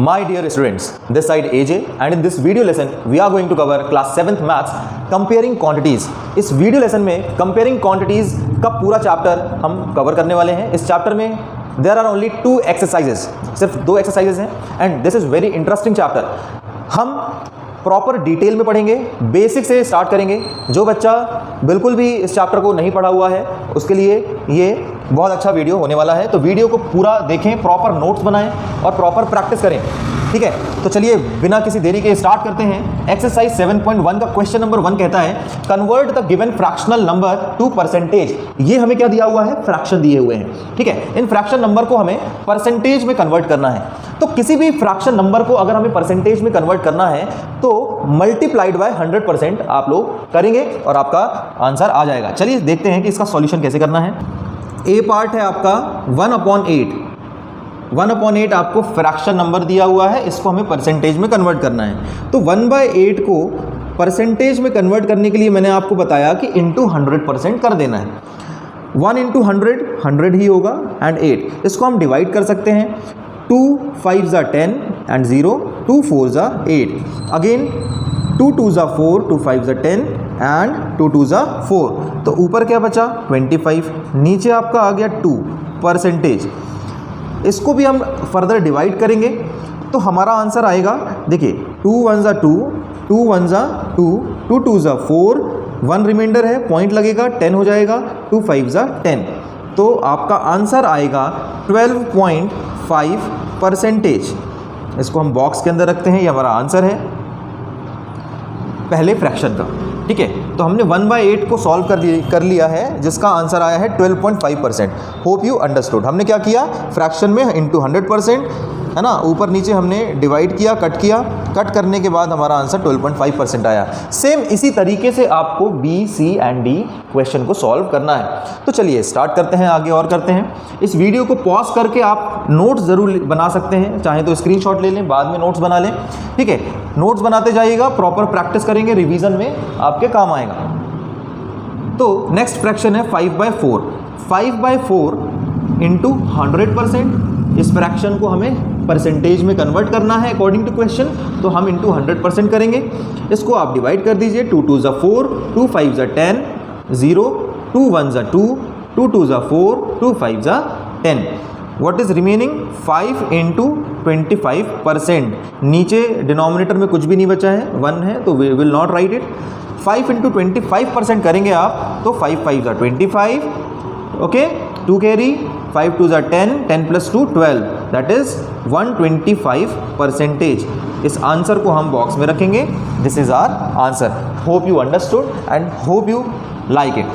My dear students, this side AJ and in this video lesson we are going to cover class 7th maths comparing quantities। इस video lesson में comparing quantities का पूरा chapter हम cover करने वाले हैं। इस चैप्टर में there are only 2 exercises, सिर्फ 2 exercises हैं and this is very interesting chapter। हम प्रॉपर डिटेल में पढ़ेंगे, बेसिक से स्टार्ट करेंगे। जो बच्चा बिल्कुल भी इस चैप्टर को नहीं पढ़ा हुआ है उसके लिए ये बहुत अच्छा वीडियो होने वाला है। तो वीडियो को पूरा देखें, प्रॉपर नोट्स बनाएं और प्रॉपर प्रैक्टिस करें, ठीक है। तो चलिए बिना किसी देरी के स्टार्ट करते हैं। एक्सरसाइज 7.1 का क्वेश्चन नंबर 1 कहता है convert the given fractional number two percentage. ये हमें क्या दिया हुआ है, फ्रैक्शन दिए हुए हैं, ठीक है। इन फ्रैक्शन नंबर को हमें परसेंटेज में कन्वर्ट करना है। तो किसी भी फ्रैक्शन नंबर को अगर हमें परसेंटेज में कन्वर्ट करना है तो मल्टीप्लाइड बाय 100% आप लोग करेंगे और आपका आंसर आ जाएगा। चलिए देखते हैं कि इसका सॉल्यूशन कैसे करना है। ए पार्ट है आपका 1/8। 1/8 आपको फ्रैक्शन नंबर दिया हुआ है, इसको हमें परसेंटेज में कन्वर्ट करना है। तो 1/8 को परसेंटेज में कन्वर्ट करने के लिए मैंने आपको बताया कि इंटू 100% कर देना है। 1 इंटू 100 ही होगा एंड 8 इसको हम डिवाइड कर सकते हैं। 2 5 10 एंड 0 2 4 8 अगेन 2 2 4 2 5 10 एंड 2 2 4। तो ऊपर क्या बचा 25, नीचे आपका आ गया 2 परसेंटेज। इसको भी हम फर्दर डिवाइड करेंगे तो हमारा आंसर आएगा, देखिए 2 1 2 2 1 2 2 2 4 1 रिमाइंडर है, पॉइंट लगेगा 10 हो जाएगा, 2 5 10। तो आपका आंसर आएगा 12.5%। इसको हम बॉक्स के अंदर रखते हैं, ये हमारा आंसर है पहले फ्रैक्शन का, ठीक है। तो हमने 1/8 को सॉल्व कर लिया है जिसका आंसर आया है 12.5%। Hope you understood. हमने क्या किया, फ्रैक्शन में इंटू 100% है ना, ऊपर नीचे हमने डिवाइड किया, कट करने के बाद हमारा आंसर 12.5% आया। सेम इसी तरीके से आपको B C and D question को सॉल्व करना है। तो चलिए स्टार्ट करते हैं, आगे और करते हैं। इस वीडियो को पॉज करके आप नोट्स ज़रूर बना सकते हैं, चाहे तो स्क्रीनशॉट ले लें, बाद में नोट्स बना लें, ठीक है। नोट्स बनाते जाइएगा, प्रॉपर प्रैक्टिस करेंगे, रिवीजन में आपके काम आएगा। तो नेक्स्ट फ्रैक्शन है 5/4। 5/4 इंटू 100%। इस फ्रैक्शन को हमें परसेंटेज में कन्वर्ट करना है अकॉर्डिंग टू क्वेश्चन, तो हम इंटू 100% करेंगे। इसको आप डिवाइड कर दीजिए, 2 2 4 2 5 10 0 2 1 2 2 2 4 2 5 10। What is remaining 5 into 25%। नीचे डिनोमिनेटर में कुछ भी नहीं बचा है, 1 है, तो we will not write it. 5 into 25% करेंगे आप तो 5 5 25, ओके, 2 कैरी, 5 2 10 10 + 2 12, दैट इज 125%। इस आंसर को हम बॉक्स में रखेंगे। This is our answer. Hope you understood and hope you like it.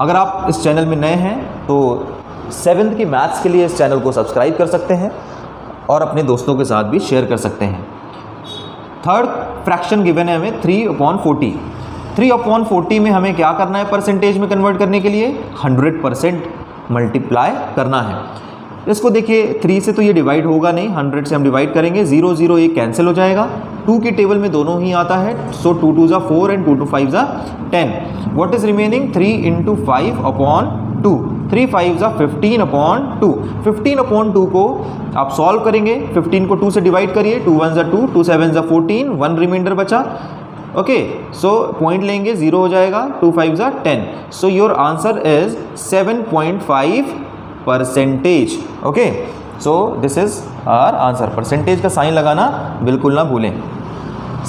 अगर आप इस चैनल में नए हैं तो 7th की मैथ्स के लिए इस चैनल को सब्सक्राइब कर सकते हैं और अपने दोस्तों के साथ भी शेयर कर सकते हैं। थर्ड फ्रैक्शन गिवन है हमें 3/40। 3/40 में हमें क्या करना है, परसेंटेज में कन्वर्ट करने के लिए 100% मल्टीप्लाई करना है। इसको देखिए 3 से तो ये डिवाइड होगा नहीं, 100 से हम डिवाइड करेंगे, 0 0 ये कैंसिल हो जाएगा। 2 की टेबल में दोनों ही आता है, सो 2 2 4 and 2 2 5 10। What is remaining 3 into 5/2। 3 5 15/2। 15/2 को आप सॉल्व करेंगे, 15 को 2 से डिवाइड करिए, 2 1 2 2 7 14, 1 रिमाइंडर बचा, ओके। सो पॉइंट लेंगे, 0 हो जाएगा, 2 5 10। So your answer is 7.5%, okay. So this is our answer. Percentage का साइन लगाना बिल्कुल ना भूलें।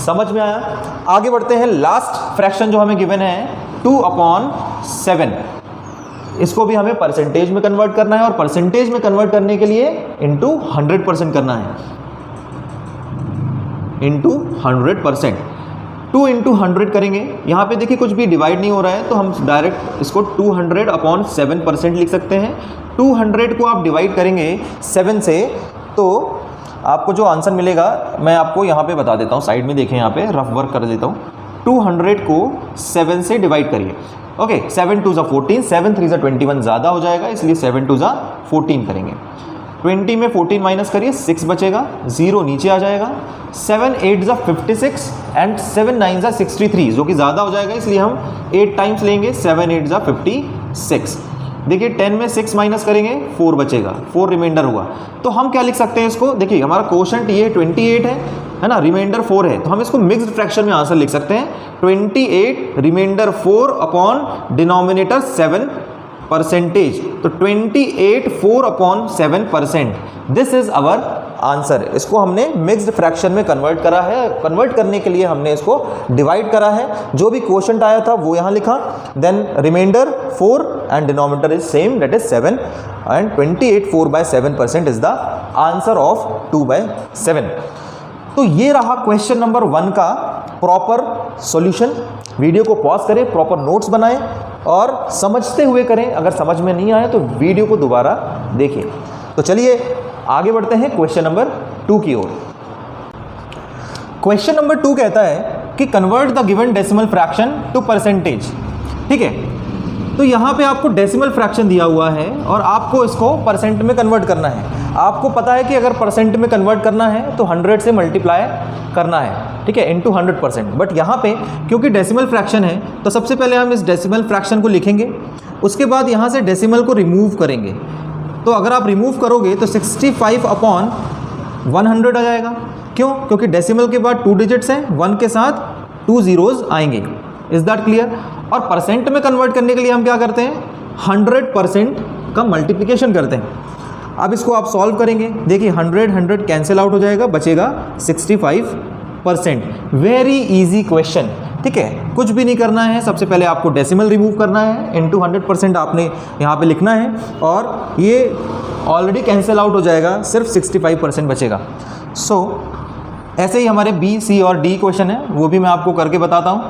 समझ में आया? आगे बढ़ते हैं। लास्ट फ्रैक्शन जो हमें गिवन है 2/7। इसको भी हमें परसेंटेज में कन्वर्ट करना है और परसेंटेज में कन्वर्ट करने के लिए इंटू 100% करना है, इंटू 100%। 2 इंटू 100 करेंगे, यहाँ पे देखिए कुछ भी डिवाइड नहीं हो रहा है तो हम डायरेक्ट इसको 200/7% लिख सकते हैं। 200 को आप डिवाइड करेंगे 7 से तो आपको जो आंसर मिलेगा मैं आपको यहाँ पे बता देता हूँ, साइड में देखें, यहाँ पे रफ वर्क कर देता हूँ। 200 को 7 से डिवाइड करिए, ओके। 7 2 14, 7 3 21 ज़्यादा हो जाएगा, इसलिए 7 2 14 करेंगे। 20 में 14 माइनस करिए, 6 बचेगा, 0 नीचे आ जाएगा। 7 8 56 एंड 7 9 63, जो कि ज़्यादा हो जाएगा, इसलिए हम 8 टाइम्स लेंगे, 7 8 56। देखिए 10 में 6 माइनस करेंगे 4 बचेगा, 4 रिमाइंडर हुआ। तो हम क्या लिख सकते हैं इसको, देखिए हमारा क्वोशंट ये 28 है ना, रिमाइंडर 4 है, तो हम इसको मिक्स्ड फ्रैक्शन में आंसर लिख सकते हैं 28 रिमाइंडर 4 अपॉन डिनोमिनेटर 7 परसेंटेज। तो 28 4 upon 7%, this is our answer. इसको हमने मिक्स्ड फ्रैक्शन में कन्वर्ट करा है, कन्वर्ट करने के लिए हमने इसको डिवाइड करा है, जो भी क्वोशंट आया था वो यहाँ लिखा, then remainder 4 and denominator is same, that is 7 and 28 4/7% is the answer of 2/7। तो ये रहा क्वेश्चन नंबर 1 का प्रॉपर सॉल्यूशन। वीडियो को पॉज करें, प्रॉपर नोट्स बनाएं और समझते हुए करें। अगर समझ में नहीं आए तो वीडियो को दोबारा देखिए। तो चलिए आगे बढ़ते हैं क्वेश्चन नंबर 2 की ओर। क्वेश्चन नंबर 2 कहता है कि convert the given decimal fraction to percentage. ठीक है, तो यहाँ पे आपको डेसिमल फ्रैक्शन दिया हुआ है और आपको इसको परसेंट में कन्वर्ट करना है। आपको पता है कि अगर परसेंट में कन्वर्ट करना है तो 100 से मल्टीप्लाई करना है, ठीक है, इनटू 100%। बट यहाँ पे क्योंकि डेसिमल फ्रैक्शन है तो सबसे पहले हम इस डेसिमल फ्रैक्शन को लिखेंगे, उसके बाद यहाँ से डेसिमल को रिमूव करेंगे। तो अगर आप रिमूव करोगे तो 65 अपॉन 100 आ जाएगा। क्यों? क्योंकि डेसिमल के बाद 2 डिजिट्स हैं, 1 के साथ 2 ज़ीरोज़ आएंगे। Is that clear? और परसेंट में कन्वर्ट करने के लिए हम क्या करते हैं, 100% का मल्टीप्लिकेशन करते हैं। अब इसको आप सॉल्व करेंगे, देखिए 100 कैंसिल आउट हो जाएगा, बचेगा 65%। वेरी इजी क्वेश्चन, ठीक है, कुछ भी नहीं करना है। सबसे पहले आपको डेसिमल रिमूव करना है, इनटू 100% आपने यहाँ पे लिखना है और ये ऑलरेडी कैंसिल आउट हो जाएगा, सिर्फ 65% बचेगा। सो ऐसे ही हमारे बी, सी और डी क्वेश्चन है, वो भी मैं आपको करके बताता हूँ।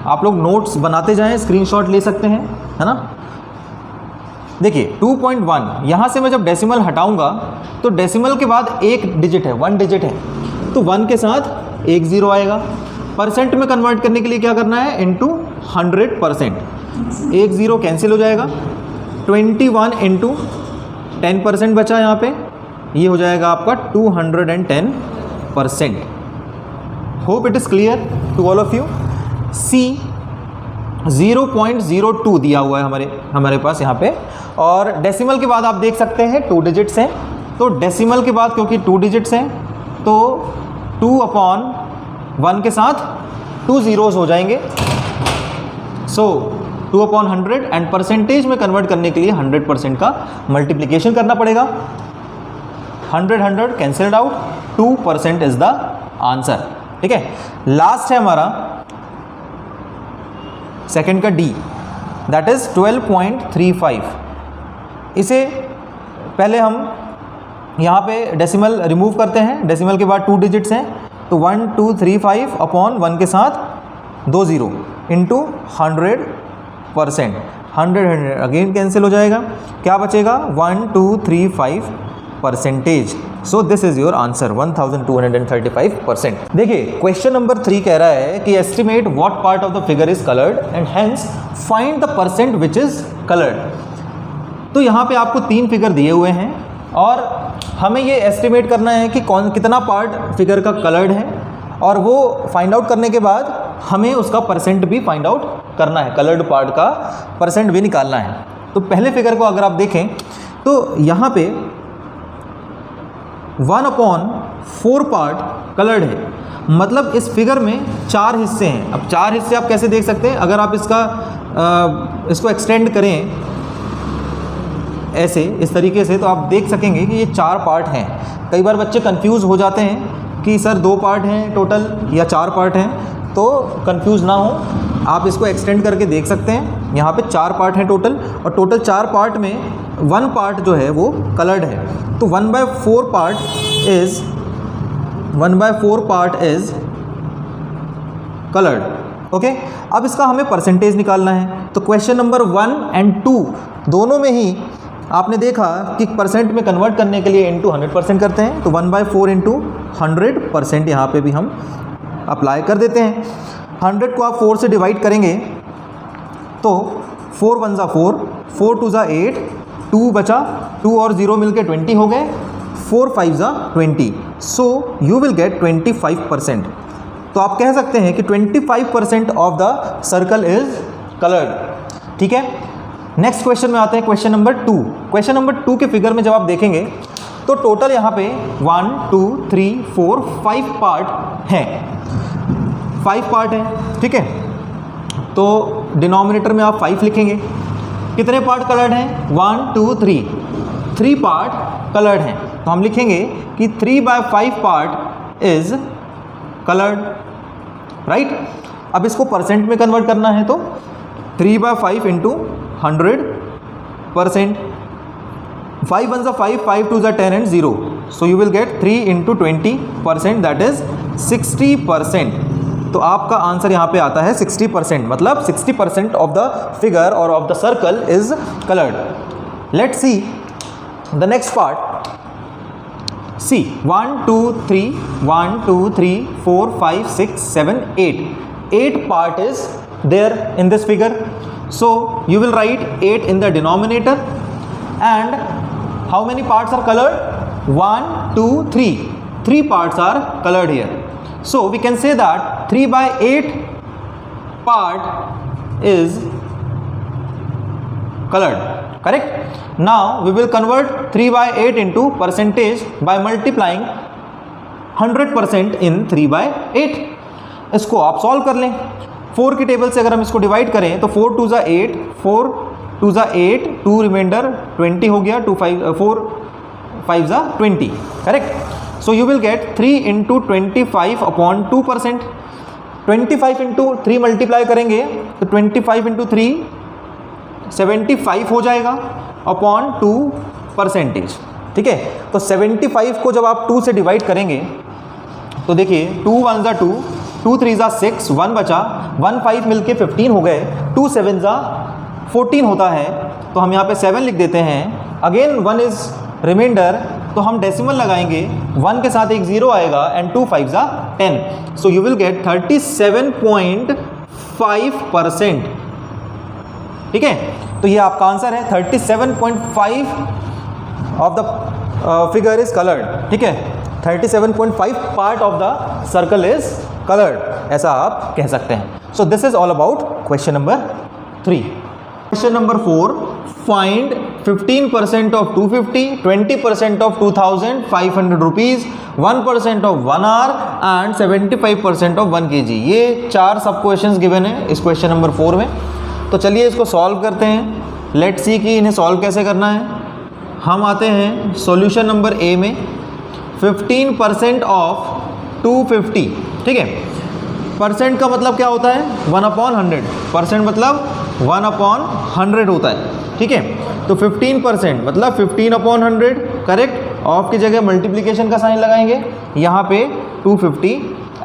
आप लोग नोट्स बनाते जाएं, स्क्रीनशॉट ले सकते हैं, है ना। देखिए 2.1, यहाँ से मैं जब डेसिमल हटाऊंगा तो डेसिमल के बाद एक डिजिट है, 1 डिजिट है, तो 1 के साथ 1 ज़ीरो आएगा। परसेंट में कन्वर्ट करने के लिए क्या करना है, इनटू 100%। 1 ज़ीरो कैंसिल हो जाएगा, 21 इंटू 10% बचा यहाँ पे, ये हो जाएगा आपका 210%। Hope it is clear to all of you. C 0.02 दिया हुआ है हमारे पास यहाँ पे, और डेसिमल के बाद आप देख सकते हैं 2 डिजिट्स हैं, तो डेसिमल के बाद क्योंकि 2 डिजिट्स हैं तो 2 अपॉन 1 के साथ 2 ज़ीरोज़ हो जाएंगे। सो 2 अपॉन 100 एंड परसेंटेज में कन्वर्ट करने के लिए 100% का मल्टीप्लिकेशन करना पड़ेगा। 100 cancelled out, 2% is the answer. ठीक है, लास्ट है हमारा सेकंड का डी, दैट इज 12.35। इसे पहले हम यहाँ पे डेसिमल रिमूव करते हैं, डेसिमल के बाद 2 डिजिट्स हैं, तो 1235 अपॉन 1 के साथ 2 ज़ीरो इंटू 100%। 100 अगेन कैंसिल हो जाएगा, क्या बचेगा, 1235%। सो दिस इज योर आंसर, 1235%। देखिए क्वेश्चन नंबर 3 कह रहा है कि estimate what part of the figure is coloured and hence find the percent which is coloured. तो यहाँ पे आपको 3 फिगर दिए हुए हैं और हमें ये एस्टिमेट करना है कि कितना पार्ट फिगर का कलर्ड है, और वो फाइंड आउट करने के बाद हमें उसका परसेंट भी फाइंड आउट करना है, कलर्ड पार्ट का परसेंट भी निकालना है। तो पहले फिगर को अगर आप देखें तो यहाँ पे 1/4 पार्ट कलर्ड है, मतलब इस फिगर में 4 हिस्से हैं। अब 4 हिस्से आप कैसे देख सकते हैं, अगर आप इसको एक्सटेंड करें ऐसे इस तरीके से तो आप देख सकेंगे कि ये 4 पार्ट हैं। कई बार बच्चे कंफ्यूज हो जाते हैं कि सर 2 पार्ट हैं टोटल या 4 पार्ट हैं, तो कंफ्यूज ना हो, आप इसको एक्सटेंड करके देख सकते हैं। यहाँ पे 4 पार्ट हैं टोटल, और टोटल 4 पार्ट में 1 पार्ट जो है वो कलर्ड है, तो 1/4 पार्ट इज कलर्ड। ओके, अब इसका हमें परसेंटेज निकालना है। तो क्वेश्चन नंबर 1 एंड 2 दोनों में ही आपने देखा कि परसेंट में कन्वर्ट करने के लिए इनटू 100% करते हैं, तो 1/4 इंटू 100% यहाँ पे भी हम अप्लाई कर देते हैं। 100 को आप 4 से डिवाइड करेंगे तो 4 1 ज़ा 4, 4 2 ज़ा 8, 2 बचा, 2 और 0 मिलके 20 हो गए, 4 5 ज़ा 20, सो यू विल गेट 25%। तो आप कह सकते हैं कि 25% of the circle is coloured. ठीक है, नेक्स्ट क्वेश्चन में आते हैं, क्वेश्चन नंबर 2। क्वेश्चन नंबर 2 के फिगर में जब आप देखेंगे तो टोटल यहाँ पे 1 2 3 4 5 पार्ट हैं, 5 पार्ट हैं, ठीक है। तो डिनोमिनेटर में आप 5 लिखेंगे। कितने पार्ट कलर्ड हैं? 1 2 3 पार्ट कलर्ड हैं। तो हम लिखेंगे कि 3/5 पार्ट इज कलर्ड, राइट। अब इसको परसेंट में कन्वर्ट करना है तो 3/5 into 100%, 5 1 5, 5 2 10 and 0, so you will get 3 into 20%, that is 60%। तो आपका आंसर यहाँ पे आता है 60%, मतलब 60% ऑफ द फिगर और of the circle is coloured. Let's see the next part. C 1 2 3 1 2 3 4 5 6 7 8 part is there in this figure, so you will write 8 in the denominator, and how many parts are colored? 1 2 3 parts are colored here, so we can say that 3/8 part is colored, correct? Now we will convert 3/8 into percentage by multiplying 100% in 3/8। इसको आप solve कर लें। 4 की table से अगर हम इसको divide करें तो 4 2 ज़ा 8, 4 2 ज़ा 8, 2 रिमाइंडर 20 हो गया, 4 5 ज़ा 20, correct. So you will get 3 into 25/2%। 25 into 3 multiply करेंगे तो 25 इंटू 3 75 हो जाएगा अपॉन 2%, ठीक है। तो 75 को जब आप 2 से डिवाइड करेंगे तो देखिए 2 1 ज़ा 2, 2 3 ज़ा 6, 1 बचा, 1 5 मिलके 15 हो गए, 2 7 ज़ा 14 होता है, तो हम यहाँ पे 7 लिख देते हैं। अगेन 1 इज रिमाइंडर, तो हम डेसिमल लगाएंगे, 1 के साथ एक 0 आएगा, एंड 2 5 ज़ा 10, सो यू विल गेट 37.5%, ठीक है। तो ये आपका आंसर है, 37.5 of the figure is coloured, ठीक है। 37.5 part of the circle is coloured, ऐसा आप कह सकते हैं। सो this is all about question number 3। Question number 4, find 15% of 250, 20% of 2500 rupees, 1% of 1 our and 75% of 1 kg। ये 4 सब क्वेश्चंस गिवन है इस क्वेश्चन नंबर 4 में। तो चलिए इसको सॉल्व करते हैं। लेट्स सी कि इन्हें सॉल्व कैसे करना है। हम आते हैं सॉल्यूशन नंबर ए में। 15% ऑफ 250, ठीक है। परसेंट का मतलब क्या होता है? 1/100। परसेंट मतलब 1/100 होता है, ठीक है। तो 15% मतलब 15/100, करेक्ट। ऑफ की जगह मल्टीप्लिकेशन का साइन लगाएंगे, यहाँ पे 250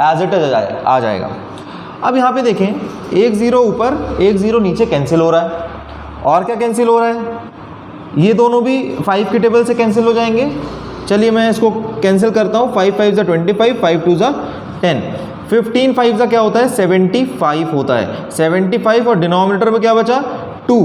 एज इट इज आ जाएगा। अब यहाँ पे देखें, एक 0 ऊपर एक 0 नीचे कैंसिल हो रहा है, और क्या कैंसिल हो रहा है? ये दोनों भी 5 की टेबल से कैंसिल हो जाएंगे। चलिए मैं इसको कैंसिल करता हूँ। 5 5 ज़ा 25, 5 2 ज़ा 10, 15 5 ज़ा क्या होता है? 75 होता है। 75 और डिनोमिनेटर में क्या बचा? 2।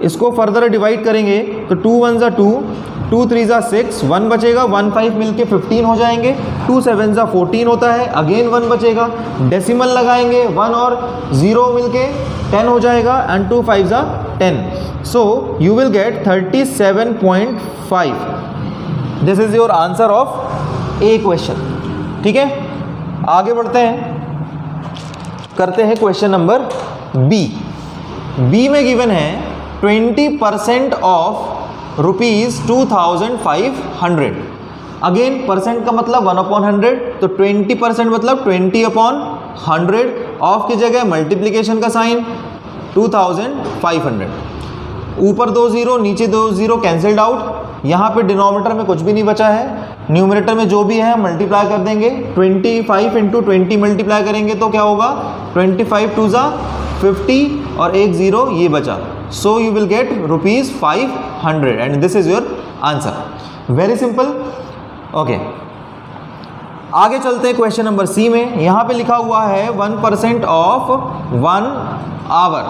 इसको फर्दर डिवाइड करेंगे तो 2 1 ज़ा 2, 2 3 ज़ा 6, 1 बचेगा, 1 5 मिलके 15 हो जाएंगे, 2 7 ज़ा 14 होता है, अगेन 1 बचेगा, डेसिमल लगाएंगे, 1 और 0 मिलके 10 हो जाएगा, एंड 2 5 ज़ा 10, so you will get 37.5। This is your answer of A question, ठीक है। आगे बढ़ते हैं, करते हैं क्वेश्चन नंबर बी। बी में गिवन है 20% ऑफ ₹2500। अगेन परसेंट का मतलब 1/100, तो 20% मतलब 20/100। ऑफ की जगह मल्टीप्लिकेशन का साइन, 2500। ऊपर 2 0, नीचे 2 0 कैंसिल्ड आउट। यहाँ पे डिनोमिनेटर में कुछ भी नहीं बचा है, न्यूमरेटर में जो भी है मल्टीप्लाई कर देंगे। 25 इंटू 20 मल्टीप्लाई करेंगे तो क्या होगा? 25 2 ज़ा 50 और एक 0 ये बचा, so you will get ₹500 and this is your answer. Very simple, okay. आगे चलते हैं क्वेश्चन नंबर सी में। यहाँ पे लिखा हुआ है 1% ऑफ 1 आवर।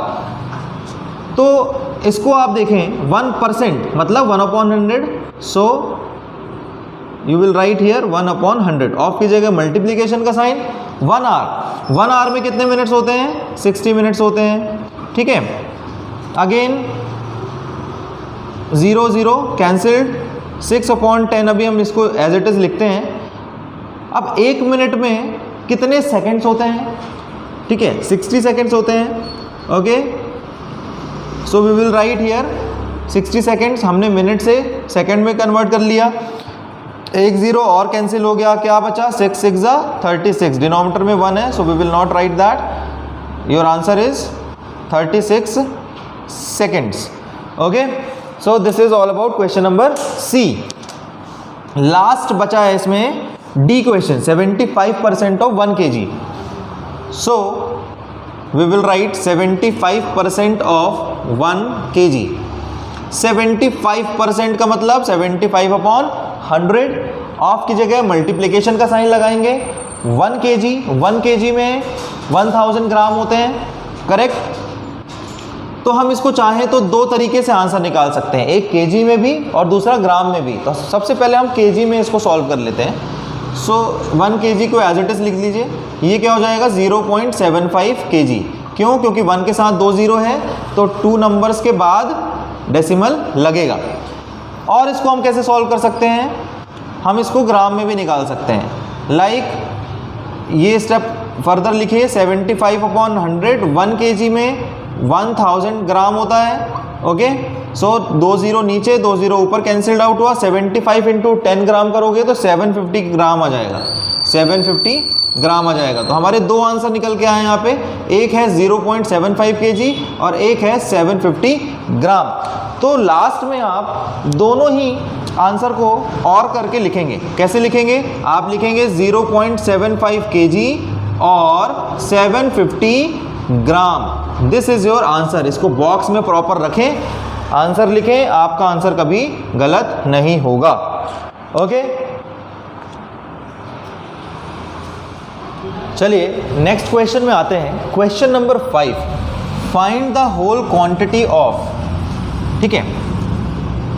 तो इसको आप देखें, 1% मतलब 1/100, so you will write here 1/100। Of की जगह मल्टीप्लिकेशन का साइन, 1 आवर। 1 आवर में कितने मिनट्स होते हैं? 60 मिनट्स होते हैं, ठीक है। अगेन 0 0 कैंसिल्ड, 6/10 अभी हम इसको एज इट इज़ लिखते हैं। अब 1 मिनट में कितने सेकंड्स होते हैं? ठीक है, 60 सेकंड्स होते हैं। Okay, so we will write here 60 seconds. हमने मिनट से सेकंड में कन्वर्ट कर लिया। 1 0 और कैंसिल हो गया, क्या बचा? 6 6 36, डिनोमिनेटर में 1 है, so we will not write that. Your answer is 36 seconds. Okay, so this is all about question number C. Last बचा है इसमें D question, 75% of 1 kg। So we will write 75% of 1 kg। 75% का मतलब 75/100। Of की जगह multiplication का sign लगाएंगे। 1 kg में 1000 ग्राम होते हैं, करेक्ट। तो हम इसको चाहें तो दो तरीके से आंसर निकाल सकते हैं, एक kg में भी और दूसरा ग्राम में भी। तो सबसे पहले हम kg में इसको सॉल्व कर लेते हैं। सो 1 kg को एज इट इज लिख लीजिए। ये क्या हो जाएगा? 0.75 kg। क्यों? क्योंकि 1 के साथ 2 0 है, तो 2 नंबर्स के बाद डेसिमल लगेगा। और इसको हम कैसे सॉल्व कर सकते हैं? हम इसको ग्राम में भी निकाल सकते हैं। लाइक ये स्टेप फर्दर लिखिए, 75/100, 1 kg में 1000 ग्राम होता है। ओके, सो 2 0 नीचे, 2 0 ऊपर कैंसिल्ड आउट हुआ। 75 × 10 ग्राम करोगे तो 750 ग्राम आ जाएगा। 750 ग्राम आ जाएगा। तो हमारे दो आंसर निकल के आए यहाँ पे, एक है 0.75 kg और एक है 750 ग्राम। तो लास्ट में आप दोनों ही आंसर को और करके लिखेंगे। कैसे लिखेंगे? आप लिखेंगे 0.75 kg और 750 ग्राम। This is your answer. इसको बॉक्स में प्रॉपर रखें, आंसर लिखें, आपका आंसर कभी गलत नहीं होगा। ओके, चलिए नेक्स्ट क्वेश्चन में आते हैं। Question number 5, find the whole quantity of, ठीक है,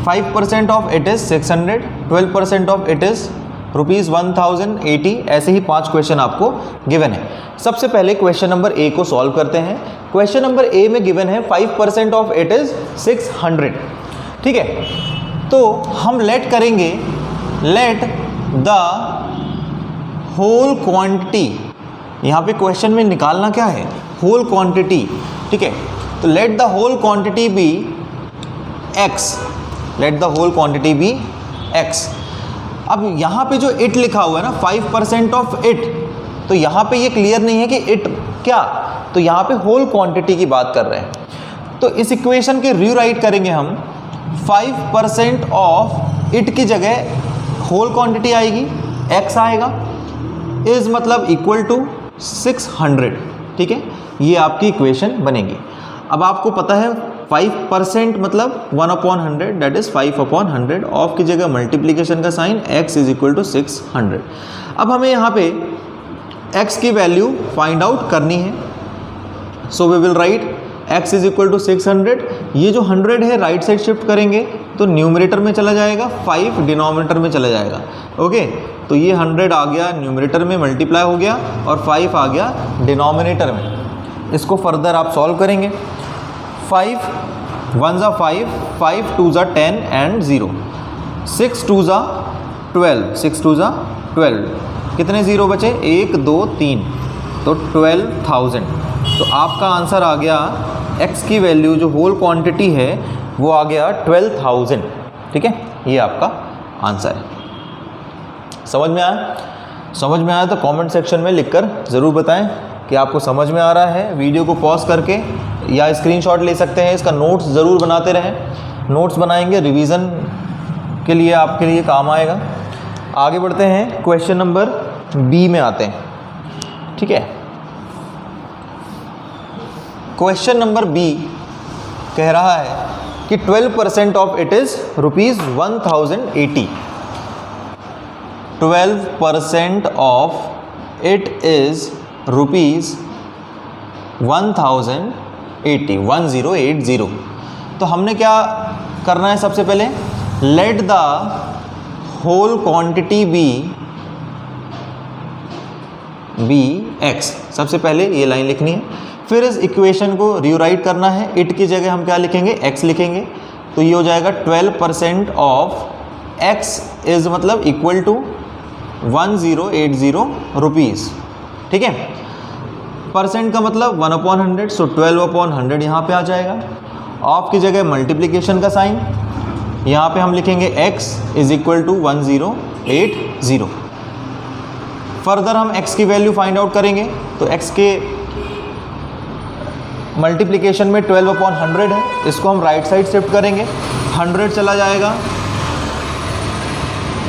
5% of it is 600, 12% of it is ₹1080। ऐसे ही 5 क्वेश्चन आपको गिवन है। सबसे पहले क्वेश्चन नंबर ए को सॉल्व करते हैं। क्वेश्चन नंबर ए में गिवन है 5% ऑफ इट इज 600। ठीक है, तो हम लेट करेंगे, लेट द होल क्वांटिटी। यहाँ पे क्वेश्चन में निकालना क्या है? Whole quantity. ठीक है, तो let the whole quantity be x, let the whole quantity be x। अब यहाँ पे जो इट लिखा हुआ है ना, 5% ऑफ इट, तो यहाँ पे ये क्लियर नहीं है कि इट क्या, तो यहाँ पे होल क्वांटिटी की बात कर रहे हैं। तो इस इक्वेशन के रीराइट करेंगे हम, 5% ऑफ इट की जगह होल क्वांटिटी आएगी, x आएगा, इज मतलब इक्वल टू 600। ठीक है, ये आपकी इक्वेशन बनेगी। अब आपको पता है 5% मतलब 1/100, दैट इज 5/100। ऑफ की जगह मल्टीप्लिकेशन का sign, x is equal to 600। अब हमें यहाँ पे x की वैल्यू फाइंड आउट करनी है। So we will write x is equal to 600। ये जो 100 है राइट साइड शिफ्ट करेंगे तो न्यूमरेटर में चला जाएगा, 5 डिनोमिनेटर में चला जाएगा। ओके, तो ये 100 आ गया न्यूमरेटर में, मल्टीप्लाई हो गया, और 5 आ गया डिनोमिनेटर में। इसको फर्दर आप सॉल्व करेंगे। 5 1 ज़ा 5, 5 2 ज़ा 10 एंड 0, 6 2 ज़ा 12, 6 2 ज़ा 12, कितने ज़ीरो बचे? 1 2 3, तो 12,000। तो आपका आंसर आ गया, x की वैल्यू जो होल क्वांटिटी है वो आ गया 12,000। ठीक है, ये आपका आंसर है। समझ में आया? समझ में आया तो कमेंट सेक्शन में लिखकर ज़रूर बताएं कि आपको समझ में आ रहा है। वीडियो को पॉज करके या स्क्रीनशॉट ले सकते हैं, इसका नोट्स ज़रूर बनाते रहें। नोट्स बनाएंगे, रिवीजन के लिए आपके लिए काम आएगा। आगे बढ़ते हैं, क्वेश्चन नंबर बी में आते हैं। ठीक है, क्वेश्चन नंबर बी कह रहा है कि 12% of it is ₹1080। 12% of it is ₹1080, 1080। तो हमने क्या करना है? सबसे पहले let the whole quantity be x। सबसे पहले ये लाइन लिखनी है, फिर इस इक्वेशन को रीराइट करना है। इट की जगह हम क्या लिखेंगे? x लिखेंगे। तो ये हो जाएगा 12% ऑफ x इज मतलब इक्वल टू 1080 रुपीज़। ठीक है, परसेंट का मतलब 1/100, सो 12/100 यहाँ पे आ जाएगा। ऑफ की जगह मल्टीप्लिकेशन का साइन, यहाँ पे हम लिखेंगे x is equal to 1080। Further हम x की वैल्यू फाइंड आउट करेंगे, तो x के मल्टीप्लिकेशन में 12/100 है, इसको हम राइट साइड शिफ्ट करेंगे, 100 चला जाएगा,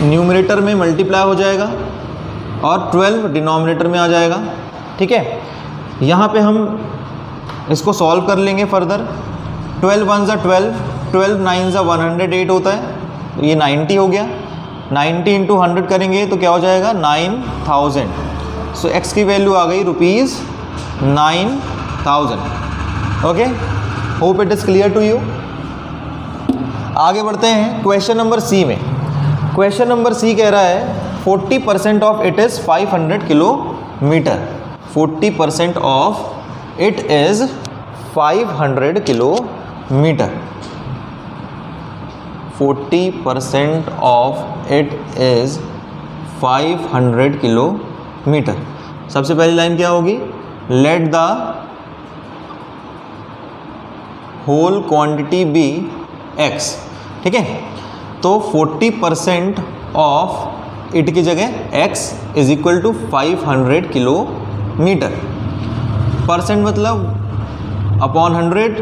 न्यूमरेटर में मल्टीप्लाई हो जाएगा और 12 डिनोमिनेटर में आ जाएगा। ठीक है, यहाँ पे हम इसको सॉल्व कर लेंगे फर्दर। 12 1 ज़ा 12, 12 9 ज़ा 108 होता है, तो ये 90 हो गया। 90 इंटू 100 करेंगे तो क्या हो जाएगा 9000। सो x की वैल्यू आ गई ₹9000। Okay, hope it is clear to you. आगे बढ़ते हैं क्वेश्चन नंबर सी में। क्वेश्चन नंबर सी कह रहा है 40% of it is 500 kilometre. 40% of it is 500 kilometre. 40% of it is 500 kilometre. सबसे पहली लाइन क्या होगी, let the whole quantity be x। ठीक है, तो 40% ऑफ इट की जगह x is equal to 500 kilometre. Percent मतलब अपॉन 100,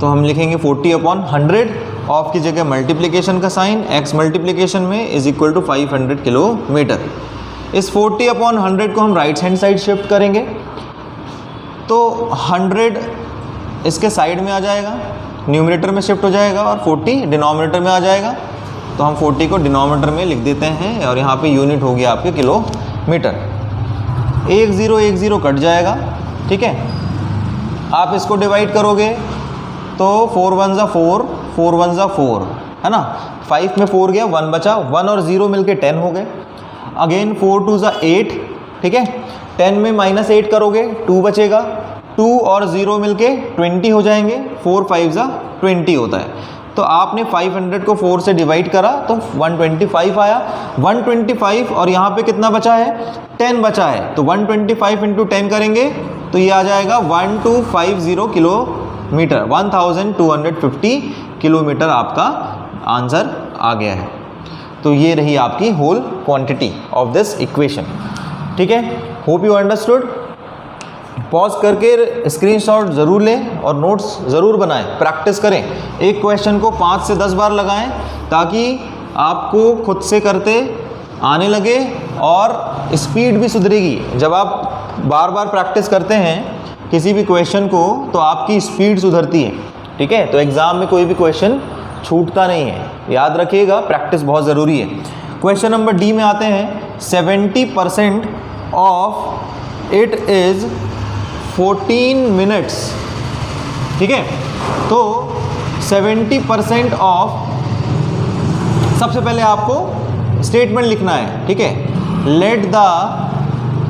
तो हम लिखेंगे 40/100। ऑफ की जगह मल्टीप्लिकेशन का साइन, x मल्टीप्लिकेशन में इज इक्वल टू 500 किलोमीटर। इस 40/100 को हम राइट हैंड साइड शिफ्ट करेंगे, तो 100 इसके साइड में आ जाएगा, न्यूमरेटर में शिफ्ट हो जाएगा और 40 डिनोमिनेटर में आ जाएगा। तो हम 40 को डिनोमिनेटर में लिख देते हैं और यहाँ पे यूनिट हो गया आपके किलोमीटर। 1010 कट जाएगा। ठीक है, आप इसको डिवाइड करोगे तो 4 1 ज़ा 4, 4 1 ज़ा 4 है ना, 5 में 4 गया, 1 बचा, 1 और 0 मिलके 10 हो गए। अगेन 4 2 ज़ा 8। ठीक है, 10 में -8 करोगे 2 बचेगा, 2 और 0 मिलके 20 हो जाएंगे, 4 5 ज़ा 20 होता है। तो आपने 500 को 4 से डिवाइड करा तो 125 आया। 125 और यहाँ पे कितना बचा है, 10 बचा है, तो 125 इंटू 10 करेंगे तो ये आ जाएगा 1250 किलोमीटर। 1250 किलोमीटर आपका आंसर आ गया है। तो ये रही आपकी whole quantity of this equation. ठीक है, होप यू अंडरस्टूड। पॉज करके स्क्रीनशॉट ज़रूर लें और नोट्स ज़रूर बनाएं, प्रैक्टिस करें। एक क्वेश्चन को 5 से 10 बार लगाएं ताकि आपको खुद से करते आने लगे और स्पीड भी सुधरेगी। जब आप बार बार प्रैक्टिस करते हैं किसी भी क्वेश्चन को तो आपकी स्पीड सुधरती है। ठीक है, तो एग्ज़ाम में कोई भी क्वेश्चन छूटता नहीं है, याद रखिएगा, प्रैक्टिस बहुत ज़रूरी है। क्वेश्चन नंबर डी में आते हैं। 70% ऑफ इट इज़ 14 मिनट्स। ठीक है, तो 70% ऑफ, सबसे पहले आपको स्टेटमेंट लिखना है। ठीक है, let the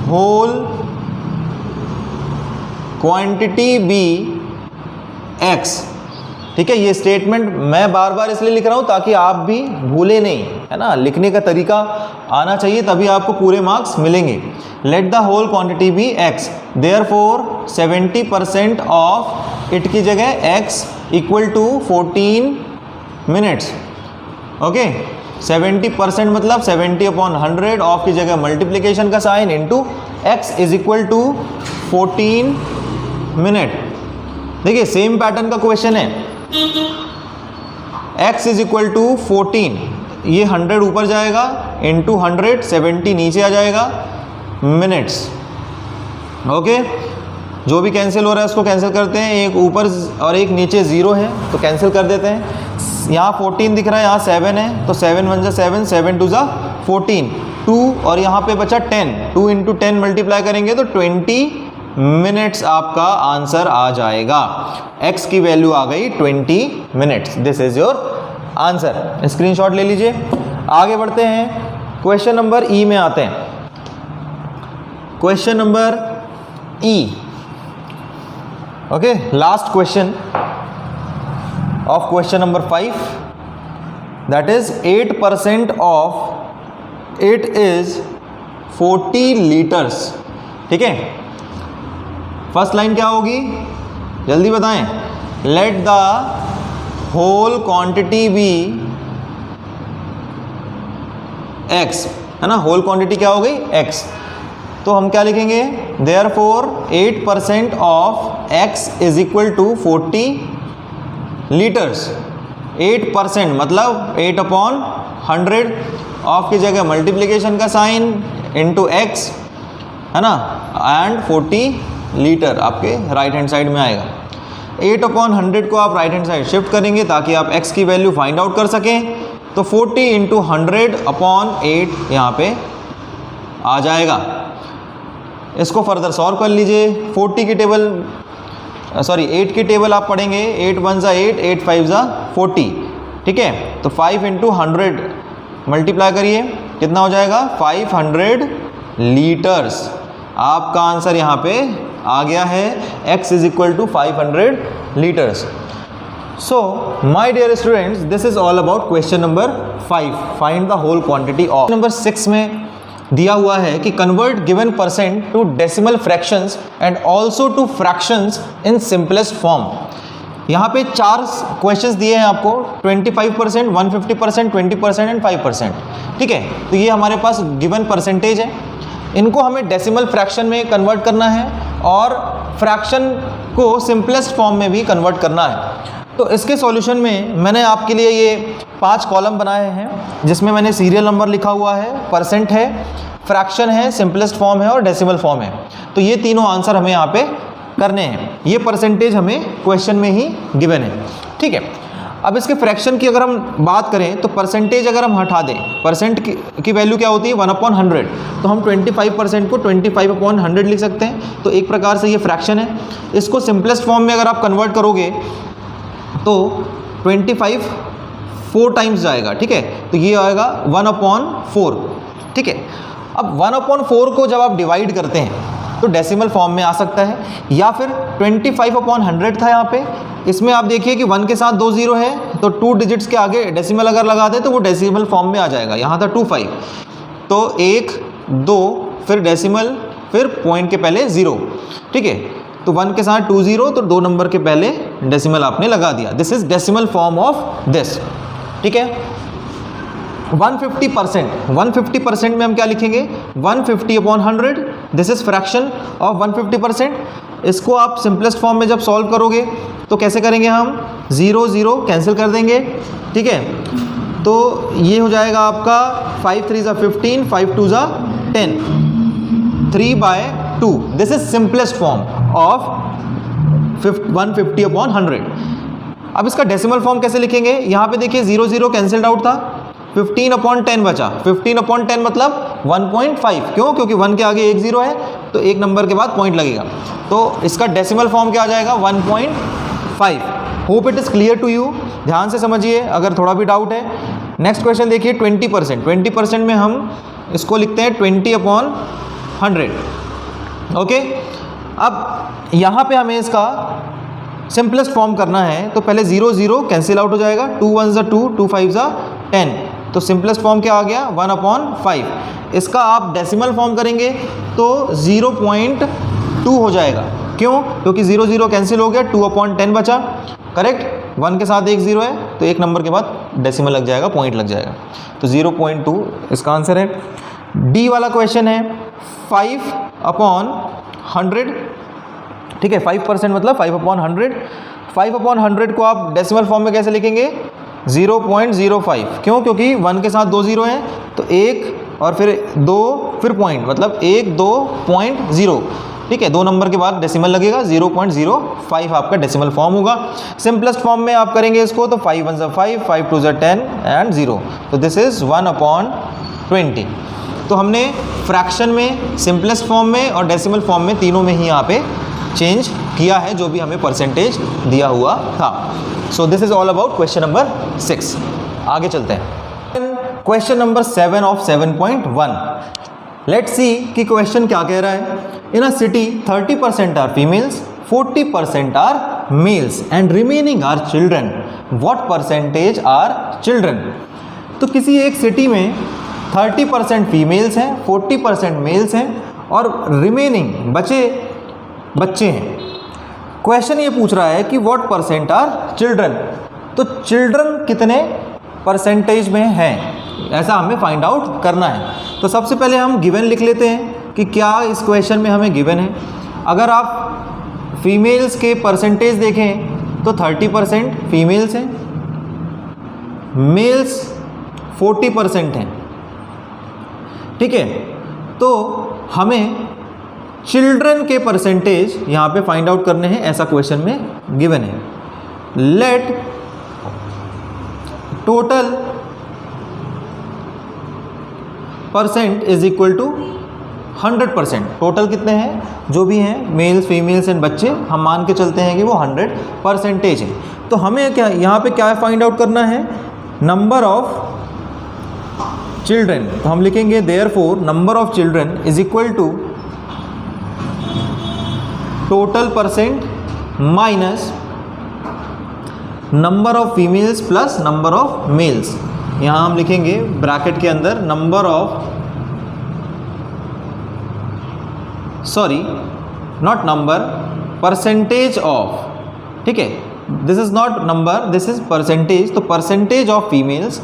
whole quantity be x। ठीक है, ये स्टेटमेंट मैं बार बार इसलिए लिख रहा हूँ ताकि आप भी भूले नहीं, है ना, लिखने का तरीका आना चाहिए, तभी आपको पूरे मार्क्स मिलेंगे। Let the whole quantity be x, therefore 70% of it की जगह x equal to 14 minutes. Okay, 70% मतलब 70/100, ऑफ की जगह मल्टीप्लिकेशन का sign into x is equal to 14 minute. देखिए सेम पैटर्न का क्वेश्चन है, x इज इक्वल टू 14, ये 100 ऊपर जाएगा इंटू 100, 70 नीचे आ जाएगा मिनट्स। ओके, जो भी कैंसिल हो रहा है उसको कैंसिल करते हैं, एक ऊपर और एक नीचे 0 है तो कैंसिल कर देते हैं। यहाँ 14 दिख रहा है, यहाँ 7 है, तो 7 1 ज़ा 7, 7 2 ज़ा 14, 2 और यहाँ पे बचा 10, 2 इंटू 10 मल्टीप्लाई करेंगे तो 20 मिनट्स आपका आंसर आ जाएगा। x की वैल्यू आ गई 20 minutes. This is your answer. Screenshot ले लीजिए। आगे बढ़ते हैं, क्वेश्चन नंबर ई में आते हैं। Question number E, okay, last question. Of question number 5, that is 8% of it is 40 litres. ठीक है, फर्स्ट लाइन क्या होगी, जल्दी बताएं। Let the whole quantity be x, है ना, होल क्वांटिटी क्या हो गई x। तो हम क्या लिखेंगे, therefore 8% of x is equal to 40 litres. 8% मतलब 8/100, ऑफ की जगह मल्टीप्लिकेशन का साइन इनटू x, है ना, एंड 40 लीटर आपके राइट हैंड साइड में आएगा। 8/100 को आप राइट हैंड साइड शिफ्ट करेंगे ताकि आप x की वैल्यू फाइंड आउट कर सकें। तो 40 इंटू 100/8 यहाँ पे आ जाएगा। इसको फर्दर सॉल्व कर लीजिए। 40 की टेबल, सॉरी 8 की टेबल आप पढ़ेंगे। 8 1 ज़ा 8, 8 5 ज़ा 40। ठीक है, तो 5 इंटू 100 मल्टीप्लाई करिए, कितना हो जाएगा 500 लीटर्स। आपका आंसर यहाँ पे आ गया है, x is equal to 500 litres. So my dear students, this is all about question number 5, find the whole quantity of. Number 6 में दिया हुआ है कि convert given percent to decimal fractions and also to fractions in simplest form. यहाँ पे 4 questions दिए हैं आपको, 25%, 150%, 20% एंड 5%। ठीक है, तो ये हमारे पास गिवन परसेंटेज है। इनको हमें डेसिमल फ्रैक्शन में कन्वर्ट करना है और फ्रैक्शन को सिंपलेस्ट फॉर्म में भी कन्वर्ट करना है। तो इसके सॉल्यूशन में मैंने आपके लिए ये 5 कॉलम बनाए हैं, जिसमें मैंने सीरियल नंबर लिखा हुआ है, परसेंट है, फ्रैक्शन है, सिंपलेस्ट फॉर्म है और डेसिमल फॉर्म है। तो ये तीनों आंसर हमें यहाँ पे करने हैं। ये परसेंटेज हमें क्वेश्चन में ही गिवन है। ठीक है, अब इसके फ्रैक्शन की अगर हम बात करें तो परसेंटेज अगर हम हटा दें, परसेंट की वैल्यू क्या होती है 1/100, तो हम 25% को 25/100 लिख सकते हैं। तो एक प्रकार से ये फ्रैक्शन है। इसको सिंपलेस्ट फॉर्म में अगर आप कन्वर्ट करोगे तो 25 4 टाइम्स जाएगा। ठीक है, तो ये आएगा 1/4। ठीक है, अब 1/4 को जब आप डिवाइड करते हैं तो डेसिमल फॉर्म में आ सकता है, या फिर 25/100 था यहाँ पे, इसमें आप देखिए कि 1 के साथ 2 0 है, तो 2 डिजिट्स के आगे डेसिमल अगर लगा दें तो वो डेसिमल फॉर्म में आ जाएगा। यहाँ था 25, तो 1 2 फिर डेसिमल, फिर पॉइंट के पहले 0। ठीक है, तो 1 के साथ 2 0, तो 2 नंबर के पहले डेसिमल आपने लगा दिया। This is decimal form of this. ठीक है, 150% में हम क्या लिखेंगे 150/100, दिस इज फ्रैक्शन ऑफ 150%। इसको आप सिंपलेस्ट फॉर्म में जब सॉल्व करोगे तो कैसे करेंगे, हम 0 0 कैंसिल कर देंगे। ठीक है, तो ये हो जाएगा आपका 5 3 ज़ा 15, 5 2 ज़ा 10, 3/2। This is simplest form of 150/100। अब इसका डेसिमल फॉर्म कैसे लिखेंगे, यहाँ पे देखिए 0 0 कैंसिल्ड आउट था, 15/10 बचा। 15/10 मतलब 1.5, क्यों, क्योंकि 1 के आगे 1 0 है, तो 1 नंबर के बाद पॉइंट लगेगा। तो इसका डेसिमल फॉर्म क्या आ जाएगा 1.5। Hope it is clear to you. ध्यान से समझिए अगर थोड़ा भी डाउट है। नेक्स्ट क्वेश्चन देखिए 20%। 20% में हम इसको लिखते हैं 20/100। ओके, अब यहाँ पे हमें इसका सिंपलेस्ट फॉर्म करना है, तो पहले 0 0 कैंसिल आउट हो जाएगा, 2 1 ज़ा 2, 2 5 ज़ा 10, तो सिंपलेस्ट फॉर्म क्या आ गया 1/5। इसका आप डेसिमल फॉर्म करेंगे तो 0.2 हो जाएगा। क्यों, क्योंकि 0 0 कैंसिल हो गया, 2/10 बचा। करेक्ट, 1 के साथ 1 0 है, तो 1 नंबर के बाद डेसिमल लग जाएगा, पॉइंट लग जाएगा, तो 0.2 इसका आंसर है। डी वाला क्वेश्चन है 5/100। ठीक है, 5% मतलब 5/100। 5/100 को आप डेसिमल फॉर्म में कैसे लिखेंगे 0.05। क्यों, क्योंकि 1 के साथ 2 0 हैं, तो 1 और फिर 2 फिर पॉइंट, मतलब 1 2.0। ठीक है, 2 नंबर के बाद डेसिमल लगेगा, 0.05 आपका डेसिमल फॉर्म होगा। सिंपलेस्ट फॉर्म में आप करेंगे इसको तो 5 1 ज़ा 5, 5 2 ज़ा 10 एंड 0, तो दिस इज़ 1/20। तो हमने फ्रैक्शन में, सिंपलेस्ट फॉर्म में और डेसिमल फॉर्म में, तीनों में ही यहाँ पे चेंज किया है जो भी हमें परसेंटेज दिया हुआ था। So this is all about question number 6। आगे चलते हैं, question number 7 of 7.1। Let's see कि क्वेश्चन क्या कह रहा है। In a city 30% are females, 40% are males and remaining are children, what percentage are children. तो किसी एक सिटी में 30% फीमेल्स हैं, 40% मेल्स हैं और रिमेनिंग बच्चे हैं। क्वेश्चन ये पूछ रहा है कि व्हाट परसेंट आर चिल्ड्रन, तो चिल्ड्रन कितने परसेंटेज में हैं, ऐसा हमें फाइंड आउट करना है। तो सबसे पहले हम गिवन लिख लेते हैं कि क्या इस क्वेश्चन में हमें गिवन है। अगर आप फीमेल्स के परसेंटेज देखें तो 30% फीमेल्स हैं, मेल्स 40% हैं, ठीक है। तो हमें चिल्ड्रन के परसेंटेज यहाँ पे फाइंड आउट करने हैं, ऐसा क्वेश्चन में गिवन है। Let total percent is equal to 100%। Total कितने हैं, जो भी हैं मेल्स फीमेल्स एंड बच्चे, हम मान के चलते हैं कि वो 100% है। तो हमें क्या यहाँ पे क्या फाइंड आउट करना है, नंबर ऑफ चिल्ड्रन। तो हम लिखेंगे therefore number of children is equal to total percent minus number of females plus number of males. यहाँ हम लिखेंगे ब्रैकेट के अंदर number of, sorry not number, percentage of, ठीक है, this is not number, this is percentage. तो percentage of females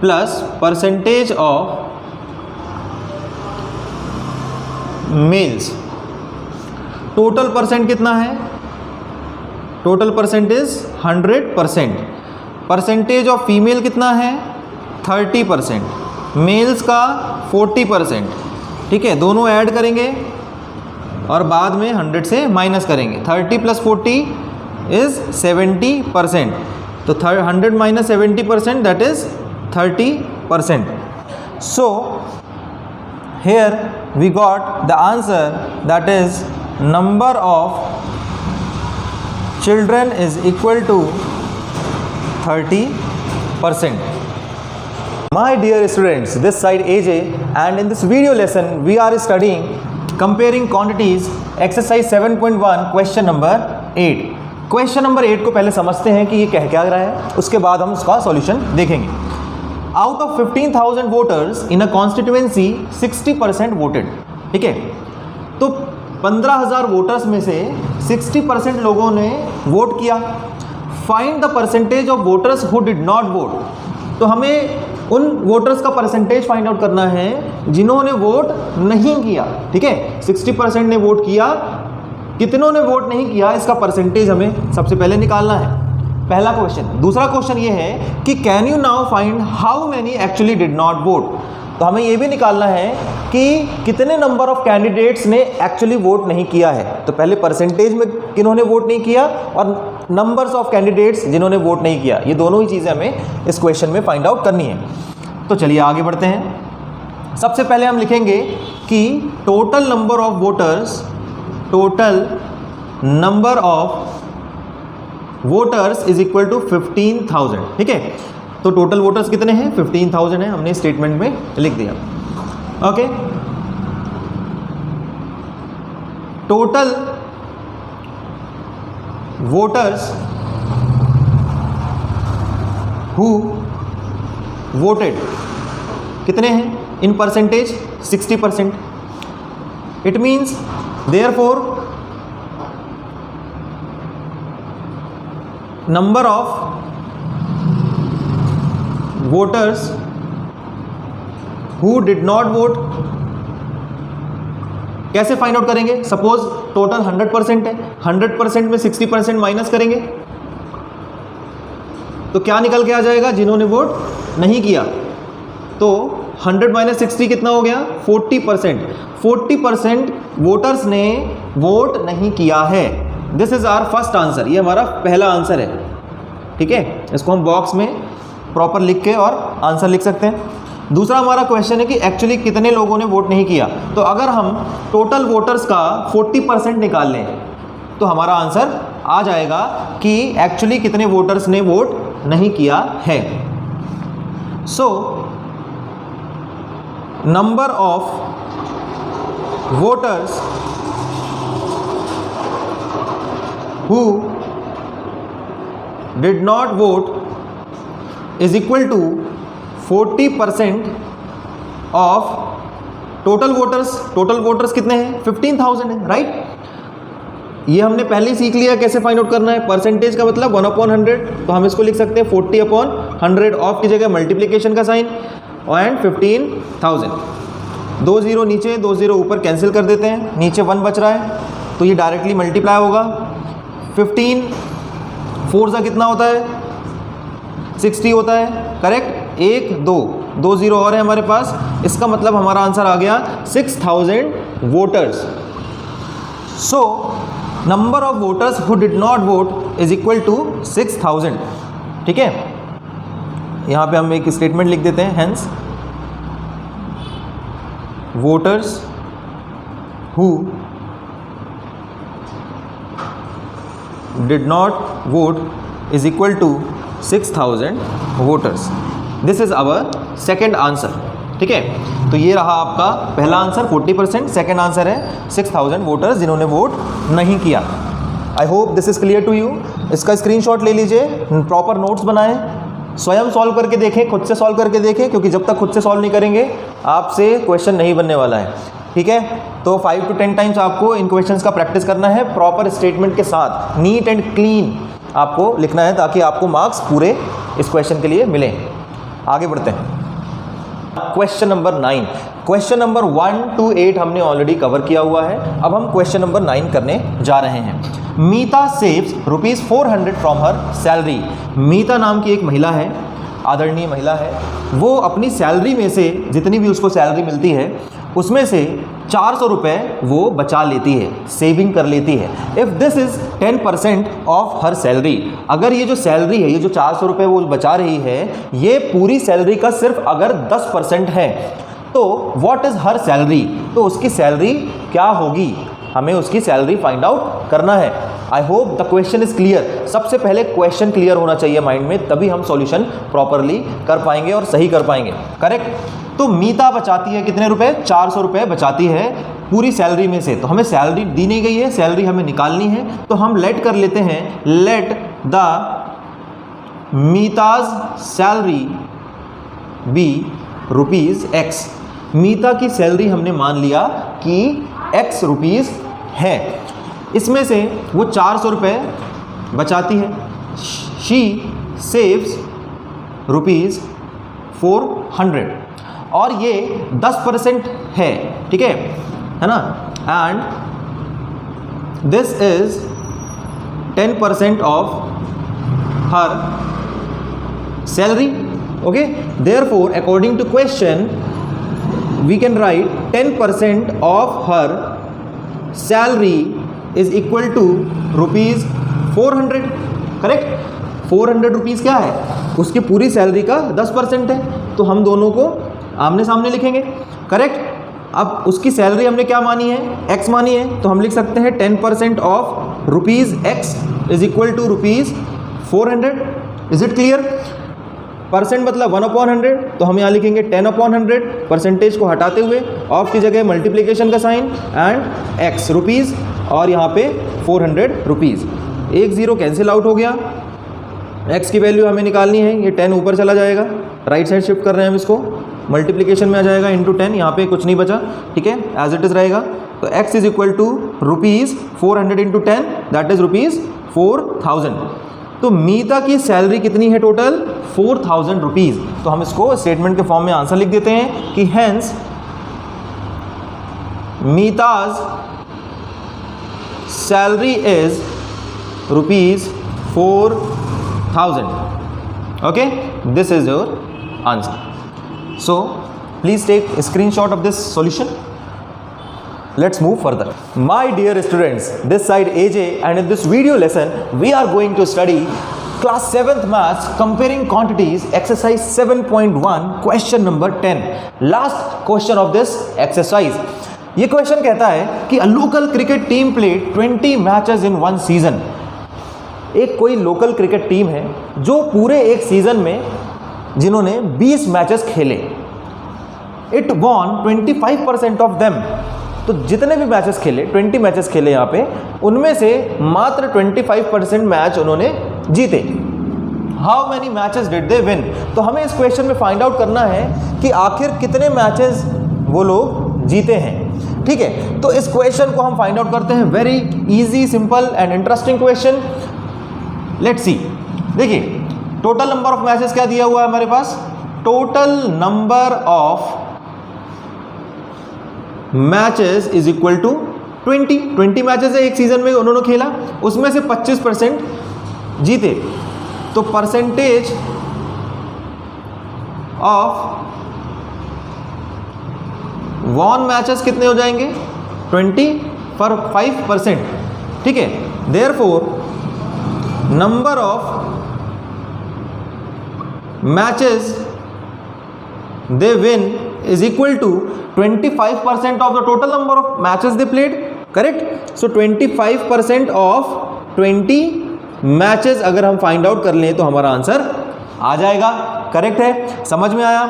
plus percentage of males. Total percent कितना है, total percent is 100%। Percentage of female कितना है 30%, मेल्स का 40%, ठीक है। दोनों ऐड करेंगे और बाद में 100 से माइनस करेंगे। 30 प्लस 40 इज 70%। तो 100 minus 70% that is 30%. So here we got the answer, that is number of children is equal to 30%. My dear students, this side AJ, and in this video lesson we are studying comparing quantities, exercise 7.1 question number 8. Question number 8 को पहले समझते हैं कि ये कह क्या रहा है, उसके बाद हम उसका सॉल्यूशन देखेंगे। Out of 15,000 voters in a constituency 60% voted, ठीक है। तो 15,000 वोटर्स में से 60% लोगों ने वोट किया। Find the percentage of voters who did not vote. तो हमें उन वोटर्स का परसेंटेज फाइंड आउट करना है जिन्होंने वोट नहीं किया, ठीक है। 60% ने वोट किया, कितनों ने वोट नहीं किया, इसका परसेंटेज हमें सबसे पहले निकालना है, पहला क्वेश्चन। दूसरा क्वेश्चन ये है कि can you now find how many actually did not vote. तो हमें ये भी निकालना है कि कितने नंबर ऑफ कैंडिडेट्स ने एक्चुअली वोट नहीं किया है। तो पहले परसेंटेज में किन्होंने वोट नहीं किया और नंबर्स ऑफ कैंडिडेट्स जिन्होंने वोट नहीं किया, ये दोनों ही चीज़ें हमें इस क्वेश्चन में फाइंड आउट करनी है। तो चलिए आगे बढ़ते हैं। सबसे पहले हम लिखेंगे कि total number of voters, total number of voters is equal to 15,000, ठीक है। तो टोटल वोटर्स कितने हैं 15,000 है, हमने स्टेटमेंट में लिख दिया। Okay, total voters who voted कितने हैं in percentage 60%। It means therefore number of voters who did not vote कैसे फाइंड आउट करेंगे। सपोज टोटल 100% है, 100% में 60% माइनस करेंगे तो क्या निकल के आ जाएगा, जिन्होंने वोट नहीं किया। तो 100 माइनस 60 कितना हो गया 40%। 40% वोटर्स ने वोट नहीं किया है। This is our first answer, ये हमारा पहला आंसर है, ठीक है। इसको हम बॉक्स में प्रॉपर लिख के और आंसर लिख सकते हैं। दूसरा हमारा क्वेश्चन है कि एक्चुअली कितने लोगों ने वोट नहीं किया। तो अगर हम टोटल वोटर्स का 40% निकाल लें तो हमारा आंसर आ जाएगा कि एक्चुअली कितने वोटर्स ने वोट नहीं किया है। So number of voters who did not vote is equal to 40% of total voters. Total voters कितने हैं? 15,000 है, राइट। ये हमने पहले ही सीख लिया कैसे फाइंड आउट करना है। परसेंटेज का मतलब 1/100, तो हम इसको लिख सकते हैं 40/100। ऑफ की जगह मल्टीप्लिकेशन का साइन एंड 15,000। 2 0 नीचे, 2 0 ऊपर, कैंसिल कर देते हैं, नीचे 1 बच रहा है तो ये डायरेक्टली मल्टीप्लाई होगा। 15 4 सा कितना होता है? 60 होता है, करेक्ट। 1 2 2 0 और है हमारे पास, इसका मतलब हमारा आंसर आ गया 6000 voters. So number of voters who did not vote is equal to 6000। ठीक है, यहाँ पे हम एक स्टेटमेंट लिख देते हैं, hence voters who did not vote is equal to 6000 voters. This is our second answer. ठीक है, तो ये रहा आपका पहला आंसर 40%, सेकेंड आंसर है 6000 वोटर्स जिन्होंने वोट नहीं किया। I hope this is clear to you. इसका स्क्रीनशॉट ले लीजिए, प्रॉपर नोट्स बनाएं, स्वयं सॉल्व करके देखें, खुद से सॉल्व करके देखें, क्योंकि जब तक खुद से सॉल्व नहीं करेंगे आपसे क्वेश्चन नहीं बनने वाला है। ठीक है, तो 5 to 10 टाइम्स आपको इन क्वेश्चंस का प्रैक्टिस करना है, प्रॉपर स्टेटमेंट के साथ, नीट एंड क्लीन आपको लिखना है, ताकि आपको मार्क्स पूरे इस क्वेश्चन के लिए मिलें। आगे बढ़ते हैं। Question number 9। Question number 1 to 8 हमने ऑलरेडी कवर किया हुआ है। अब हम क्वेश्चन नंबर 9 करने जा रहे हैं। मीता सेव्स ₹400 फ्रॉम हर सैलरी। मीता नाम की एक महिला है, आदरणीय महिला है, वो अपनी सैलरी में से जितनी भी उसको सैलरी मिलती है उसमें से 400 रुपये वो बचा लेती है, सेविंग कर लेती है। If this is 10% of her salary, अगर ये जो सैलरी है, ये जो 400 रुपये वो बचा रही है, ये पूरी सैलरी का सिर्फ अगर 10% है, तो व्हाट इज़ हर सैलरी, तो उसकी सैलरी क्या होगी, हमें उसकी सैलरी फाइंड आउट करना है। I hope the question is clear. सबसे पहले क्वेश्चन क्लियर होना चाहिए माइंड में, तभी हम सॉल्यूशन प्रॉपरली कर पाएंगे और सही कर पाएंगे, करेक्ट। तो मीता बचाती है कितने रुपए? 400 रुपये बचाती है पूरी सैलरी में से। तो हमें सैलरी दी नहीं गई है, सैलरी हमें निकालनी है, तो हम लेट कर लेते हैं, let the Meeta's salary be ₹X। Meeta की सैलरी हमने मान लिया कि X रुपीज़ है, इसमें से वो 400 रुपये बचाती है। शी सेव्स ₹400 और ये 10% है, ठीक है ना, and this is 10% of her salary. Okay, therefore according to question we can write 10% of her salary is equal to ₹400, correct. 400 rupees क्या है? उसकी पूरी सैलरी का 10% है, तो हम दोनों को आमने सामने लिखेंगे, करेक्ट। अब उसकी सैलरी हमने क्या मानी है? X मानी है, तो हम लिख सकते हैं 10% of ₹X is equal to ₹400। Is it clear? Percent मतलब 1/100, तो हम यहाँ लिखेंगे 10/100, परसेंटेज को हटाते हुए ऑफ की जगह मल्टीप्लिकेशन का साइन एंड एक्स रुपीज़ और यहाँ पे 400 रुपीज़। 1 0 कैंसिल आउट हो गया। एक्स की वैल्यू हमें निकालनी है, ये 10 ऊपर चला जाएगा, राइट साइड शिफ्ट कर रहे हैं हम इसको, मल्टीप्लिकेशन में आ जाएगा इंटू 10, यहाँ पे कुछ नहीं बचा, ठीक है, एज इट इज़ रहेगा। तो X is equal to ₹400 into 10, that is ₹4000। तो मीता की सैलरी कितनी है टोटल? 4000 रुपीज़। तो हम इसको स्टेटमेंट के फॉर्म में आंसर लिख देते हैं कि hence Meeta's salary is ₹4000। Okay, this is your answer. So please take screenshot of this solution. Let's move further. My dear students, this side AJ, and in this video lesson we are going to study class 7th maths comparing quantities exercise 7.1 question number 10. Last question of this exercise. ये question कहता है कि a local cricket team played 20 matches in one season. एक कोई local cricket team है जो पूरे एक सीजन में जिन्होंने 20 मैचेस खेले. It won 25% of them. तो जितने भी मैचेस खेले, 20 मैचेस खेले यहाँ पे, उनमें से मात्र 25% मैच उन्होंने जीते. How many matches did they win. तो हमें इस क्वेश्चन में फाइंड आउट करना है कि आखिर कितने मैचेस वो लोग जीते हैं। ठीक है, तो इस क्वेश्चन को हम फाइंड आउट करते हैं। Very easy, simple and interesting question. Let's see. देखिए, टोटल नंबर ऑफ मैचेस क्या दिया हुआ है हमारे पास? Total number of matches is equal to 20 matches है एक सीजन में उन्होंने खेला, उसमें से 25% जीते, तो परसेंटेज ऑफ वॉन मैचेस कितने हो जाएंगे? 25%। ठीक है, therefore number of matches they win is equal to 25% of the total number of matches they played. Correct? So 25% of 20 matches अगर हम फाइंड आउट कर लें तो हमारा आंसर आ जाएगा। करेक्ट है? समझ में आया?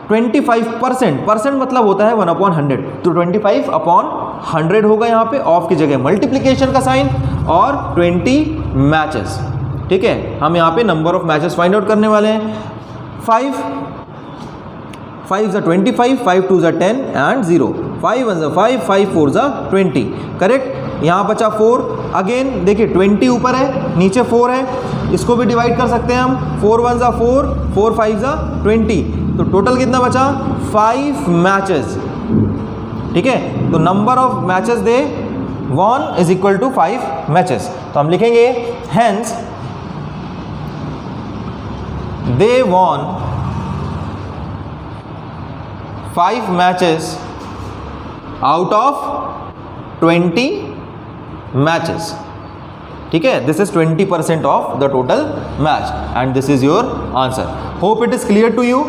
25% परसेंट मतलब होता है 1/100, तो 25/100 होगा यहाँ पे, ऑफ की जगह मल्टीप्लीकेशन का साइन और 20 मैचेस। ठीक है, हम यहाँ पे number of matches find out करने वाले हैं। 5 5 ज़ा 25, 5 2 ज़ा 10 एंड 0, 5 1 ज़ा 5, 5 4 ज़ा 20। करेक्ट? यहाँ बचा 4। अगेन देखिए 20 ऊपर है, नीचे 4 है, इसको भी डिवाइड कर सकते हैं हम। 4 1 ज़ा 4, 4 5 ज़ा 20, तो टोटल कितना बचा? 5 मैचेस। ठीक है, तो number of matches they won is equal to 5 matches. तो हम लिखेंगे hence they won 5 matches out of 20 matches. ठीक है, this is 20% of the total match and this is your answer. Hope it is clear to you.